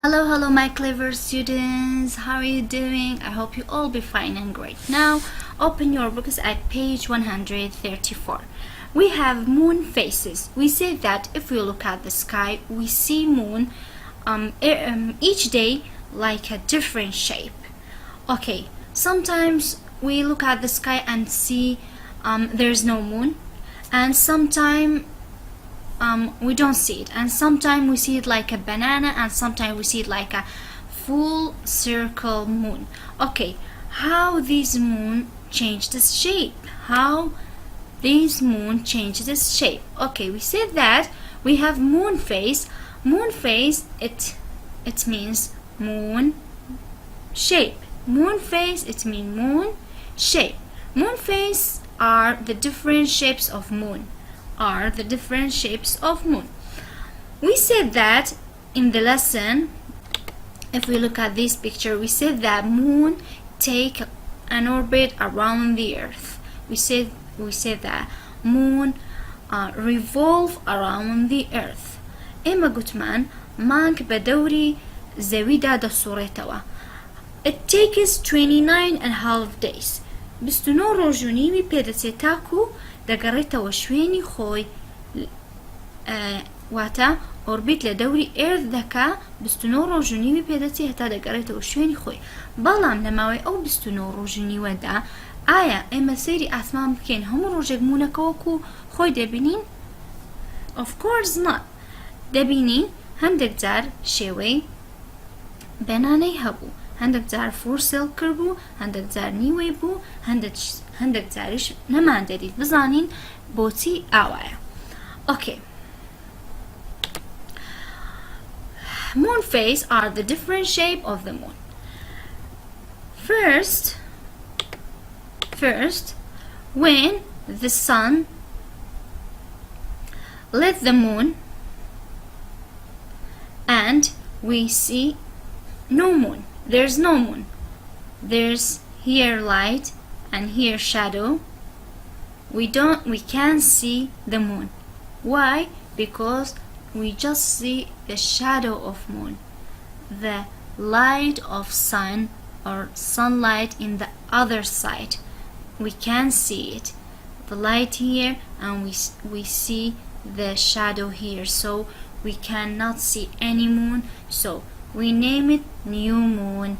Hello, my clever students. How are you doing? I hope you all be fine and great. Now, open your books at page 134. We have moon phases. We say that if we look at the sky, we see moon each day like a different shape. Okay, sometimes we look at the sky and see there's no moon, and sometimes we don't see it, and sometimes we see it like a banana, and sometimes we see it like a full circle moon. Okay, how these moon change this shape? How these moon change this shape? Okay, we said that we have moon phase. Moon phase, it means moon shape. Moon phase, it means moon shape. Moon phase are the different shapes of moon. We said that in the lesson, if we look at this picture, we said that moon take an orbit around the earth. We said that moon revolve around the earth. إما قطمان مانك بدوري زويدا دا صورتوا. It takes 29.5 days. بستنو روجوني مي بيدتي تاكو دقريتوا شويني خوي واتا أوربيت لدوري إيرث ذكا بستنو روجوني بيدتي هتا دقريتوا شويني خوي بلام لماوي أو بستنو روجوني ودا آيا إما سيري أسمان بكين هم روجك مونكوكو خوي دبينين؟ Of course not. دبينين هندك جار شوي بناني هبو، هندك جار فورسل كربو، هندك جار نيوي بو، هندك جارش نمان دارید بزانین بوتی آوایا. Okay. Moon phase are the different shape of the moon. First, when the sun lit the moon and we see no moon. There's no moon. There's here light and here shadow. We can't see the moon. Why? Because we just see the shadow of moon. The light of sun or sunlight in the other side. We can't see it. The light here and we see the shadow here. So we cannot see any moon. So we name it new moon.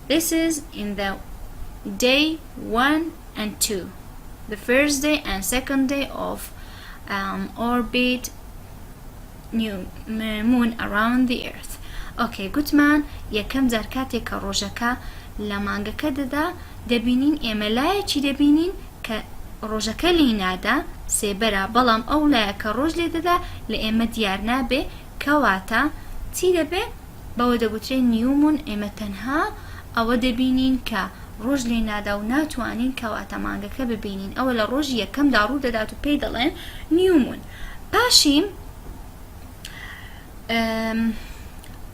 This is in the day 1 and 2, the first day and second day of orbit new moon around the earth. Okay, gutman yakam zarkate ka rojaka lamangaka dada debinin emelay chi debinin ka rojaka linada sebera balam awla ka rojle dada le emadiyarna be kawata تيدا به باودا بوترين نيومون امتنها او دبينين كا روج لينادا وناتوانين كواتا مانگا كببينين اولا روج يكم دارو داداتو بيدالين نيومون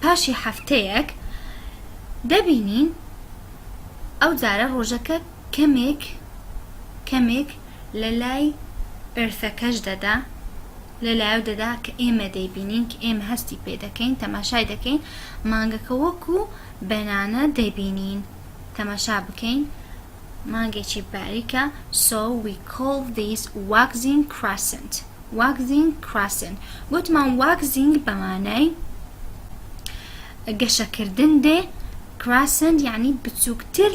باشي حفتيك دبينين او دارا روجك كميك للاي ارثكش دادا للاو دادا كإيمة ديبينين كإيمة هستي بيدكين تماشاي دكين مانگا كوكو بنانا ديبينين تماشا بكين مانگا چي باريكا. So we call this waxing crescent. قلت من waxing بمعنى قشا كردن دي crescent يعني بتسوكتر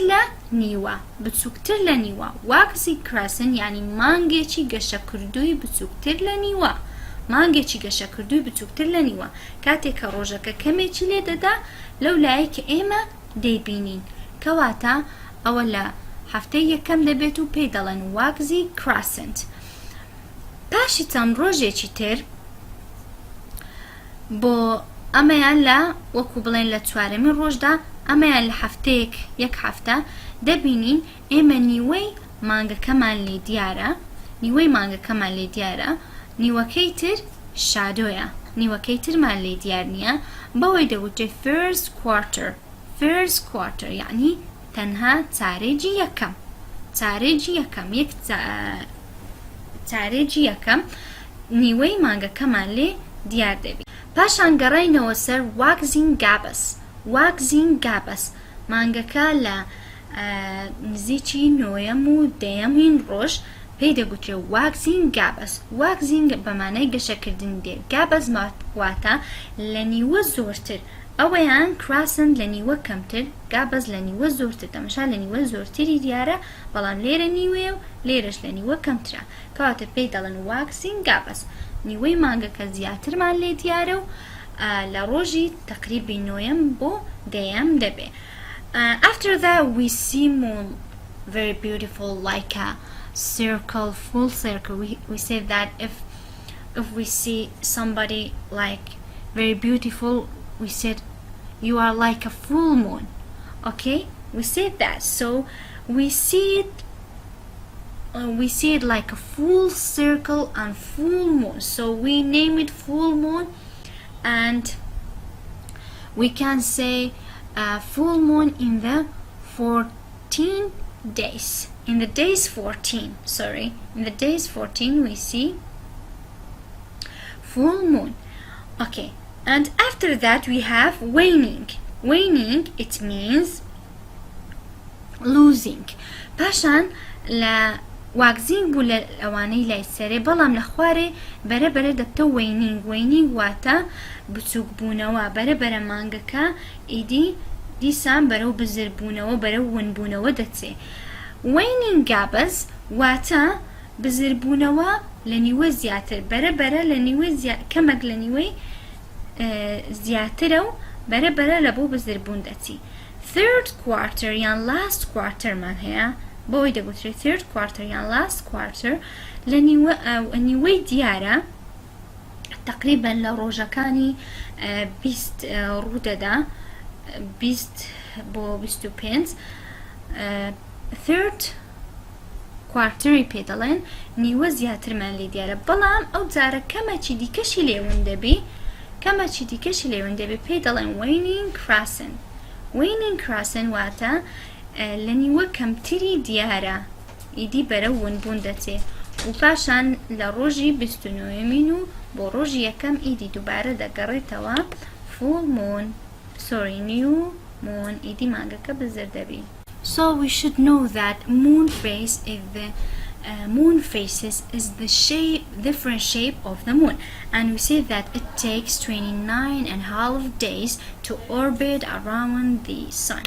نيوا waxing crescent يعني مانگا چي قشا كردوي بتسوكتر نيوا مانگێکی گەشە کردووی بچووکتر لە نیوە کاتێککە ڕۆژەکە کەمێکی لێ دەدا لەو لایە کە ئێمە دەیبینین کەواتە ئەوە لە هەفتەی یەکەم دەبێت و پێی دەڵێن waxing crescent. پاشی چەند ڕۆژێکی تر بۆ ئەمەیان لە وەکو بڵێن لە چوارەمی ڕۆژدا ئەمەیان لە هەفتەیەک یەک هەفتە دەبینین ئێمە نیوەی مانگەکەمان لێ دیارە نیوەکەی تر شادۆیە نیوەکەی ترمان لێ دیار نییە بەوەی دەوترێت first quarter یعنی تەنها چارێجی یەکەم نیوەی مانگەکەمان لێ دیار دەبی. پاشان گەڕێینەوە سەر waxing gabas مانگەکە لە نزیکی نۆیەم و دەیەمین ڕۆژ پێی دەگوترێ waxing gabas. waxing بەمانای گەشەکردن دێ. gabas واتە لە نیوە زۆرتر. ئەوەیان crescent لە نیوە کەمتر، gabas لە نیوە زۆرتر. تەماشا لە نیوە زۆرتری دیارە، بەڵام لێرە نیوەیە و لێرەش لە نیوە کەمترە، کەواتە پێی دەڵێن waxing gabas. نیوەی مانگەکە زیاترمان لێ دیارە و لە ڕۆژی تقریبی نۆیەم بۆ دەیەم دەبێ. After that we see moon very beautiful like a circle, full circle. We say that if we see somebody like very beautiful, we said you are like a full moon. Okay, we say that. So we see it like a full circle and full moon. So we name it full moon, and we can say full moon in the 14 days. In the days 14, sorry, in the days 14 we see full moon. Okay, and after that we have waning. Waning, it means losing. پاشان لە waxing بوو لە ئەوانەی لای سەرێ، بەڵام لە خوارێ بەرەبەرە دەبتە waning. waning واتە بچووک بوونەوە، بەرەبەرە مانگەکە ئیدی دیسان بەرەو بزربوونەوە بەرەو ونبوونەوە دەچێ. waning gabas واتە بزربوونەوە لە نیوە زیاتر، بەرەبەرە لە نیوە کەمێک لە نیوەی زیاترە و بەرەبەرە لە بۆ بزربوون دەچی. third quarter یان last quarter مان هەیە، بۆی دەگوترێت third quarter یان last quarter. لە نیوەی دیارە تقریبا لە ڕۆژەکانی 20 ڕوودەدا، 20 بۆ 25. third quarter پێ دەڵێن نیوە زیاترمان لێ دیارە، بەڵام ئەو جارە کەمەکی دیکەشی لێون دەبی، کەمەکی دیکەشی لێون دەبێ، پێی دەڵێن waning crescent. waning crescent واتە لە نیوە کەمتری دیارە، ئیدی بەرە ونبوون دەچێ و پاشان لە ڕۆژی 29مین و بۆ ڕۆژی یەکەم ئیدی دووبارە دەگەڕێتەوە full moon. sorry, new moon. ئیدی مانگەکە بزر دەبی. So we should know that moon phase is the moon phases is the different shape of the moon, and we say that it takes 29.5 days to orbit around the sun.